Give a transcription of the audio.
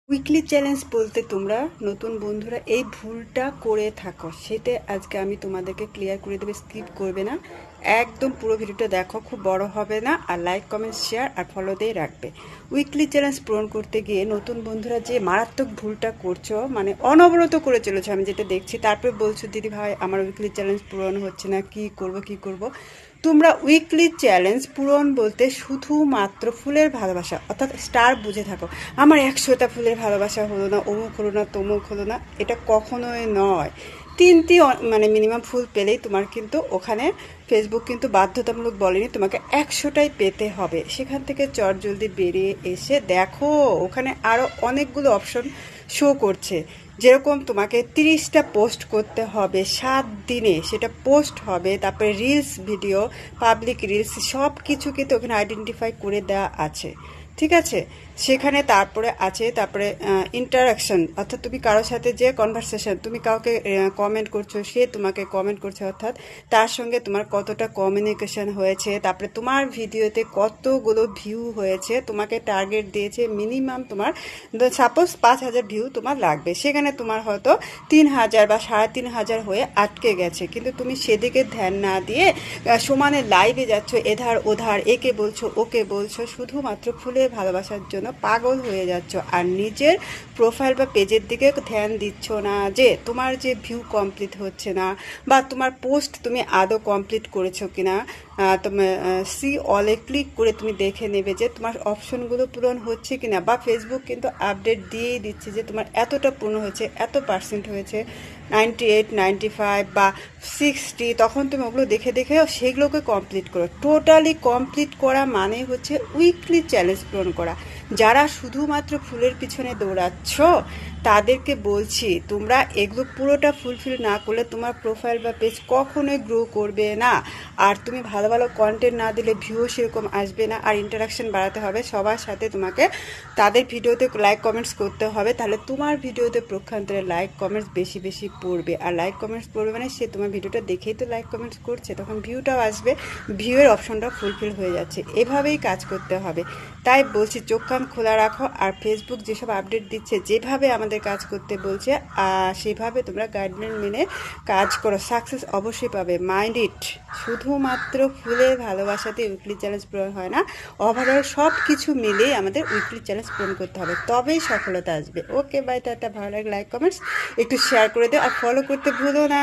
Weekly challenge বলতে তোমরা নতুন বন্ধুরা এই ভুলটা করে থাকো, সেটা আজকে আমি তোমাদেরকে ক্লিয়ার করে দেবে। স্কিপ করবে না, একদম পুরো ভিডিওটা দেখো, খুব বড় হবে না। আর লাইক কমেন্ট শেয়ার আর ফলো দিয়ে রাখবে। উইকলি চ্যালেঞ্জ পূরণ করতে গিয়ে নতুন বন্ধুরা যে মারাত্মক ভুলটা করছো, মানে অনবরত করে চলেছো, আমি যেটা দেখছি। তারপরে বলছো দিদি ভাই আমার উইকলি চ্যালেঞ্জ পূরণ হচ্ছে না, কি করব। তোমরা উইকলি চ্যালেঞ্জ পূরণ বলতে শুধুমাত্র ফুলের ভালোবাসা, অর্থাৎ স্টার বুঝে থাকো। আমার 100টা ফুলের ভালোবাসা হলো না, অমুক হলো না, তমুক হলো না, এটা কখনোই নয়। তিনটি মানে মিনিমাম ফুল পেলেই তোমার কিন্তু ওখানে ফেসবুক কিন্তু বাধ্যতামূলক বলেনি তোমাকে 100টাই পেতে হবে। সেখান থেকে জলদি বেরিয়ে এসে দেখো ওখানে আরও অনেকগুলো অপশন শো করছে। যেরকম তোমাকে 30টা পোস্ট করতে হবে 7 দিনে, সেটা পোস্ট হবে। তারপরে রিলস ভিডিও, পাবলিক রিলস, সব কিছু কিন্তু ওখানে আইডেন্টিফাই করে দেওয়া আছে, ঠিক আছে। সেখানে তারপরে আছে তারপরে ইন্টারাকশন, অর্থাৎ তুমি কারোর সাথে যে কনভারসেশন, তুমি কাউকে কমেন্ট করছো, সে তোমাকে কমেন্ট করছে, অর্থাৎ তার সঙ্গে তোমার কতটা কমিউনিকেশন হয়েছে। তারপরে তোমার ভিডিওতে কতগুলো ভিউ হয়েছে, তোমাকে টার্গেট দিয়েছে মিনিমাম তোমার সাপোজ 5,000 ভিউ তোমার লাগবে, সেখানে তোমার হয়তো 3,000 বা 3,500 হয়ে আটকে গেছে। কিন্তু তুমি সেদিকে ধ্যান না দিয়ে সমানে লাইভে যাচ্ছ, এধার ওধার, একে বলছো ওকে বলছো, শুধুমাত্র ফুলের ভালোবাসার জন্য পাগল হয়ে যাচ্ছ। আর নিজের প্রোফাইল বা পেজের দিকে ধ্যান দিচ্ছ না, যে তোমার যে ভিউ কমপ্লিট হচ্ছে না, বা তোমার পোস্ট তুমি আদৌ কমপ্লিট করেছো কিনা। তোমার সি অলে ক্লিক করে তুমি দেখে নেবে যে তোমার অপশনগুলো পূরণ হচ্ছে কিনা। বা ফেসবুক কিন্তু আপডেট দিয়েই দিচ্ছে যে তোমার এতটা পূর্ণ হয়েছে, এত পার্সেন্ট হয়েছে, 98, 95 বা 60। তখন তুমি ওগুলো দেখে সেগুলোকে কমপ্লিট করো। টোটালি কমপ্লিট করা মানে হচ্ছে উইকলি চ্যালেঞ্জ পূরণ করা। যারা শুধুমাত্র ফুলের পিছনে দৌড়াচ্ছ তাদেরকে বলছি, তোমরা এগুলো পুরোটা ফুলফিল না করলে তোমার প্রোফাইল বা পেজ কখনোই গ্রো করবে না। আর তুমি ভালো ভালো কন্টেন্ট না দিলে ভিউ সেরকম আসবে না। আর ইন্টারাকশন বাড়াতে হবে সবার সাথে, তোমাকে তাদের ভিডিওতে লাইক কমেন্টস করতে হবে, তাহলে তোমার ভিডিওতে পক্ষান্তরে লাইক কমেন্টস বেশি বেশি পড়বে। আর লাইক কমেন্টস পড়বে মানে সে তোমার ভিডিওটা দেখেই তো লাইক কমেন্টস করছে, তখন ভিউটাও আসবে, ভিউয়ের অপশনটা ফুলফিল হয়ে যাচ্ছে। এভাবেই কাজ করতে হবে। তাই বলছি চোখ কান খোলা রাখো। আর ফেসবুক যেসব আপডেট দিচ্ছে, যেভাবে আমাদের কাজ করতে বলছে, সেভাবে তোমরা গাইডলাইন মেনে কাজ করো, সাকসেস অবশ্যই পাবে। Mind it. শুধুমাত্র ফুলের ভালোবাসাতে উইকলি চ্যালেঞ্জ পূরণ হয় না, ওভারঅল সব কিছু মিলেই আমাদের উইকলি চ্যালেঞ্জ পূরণ করতে হবে, তবেই সফলতা আসবে। Okay bye, tata. ভালো লাগে লাইক কমেন্টস একটু শেয়ার করে দিও, আর ফলো করতে ভুলো না।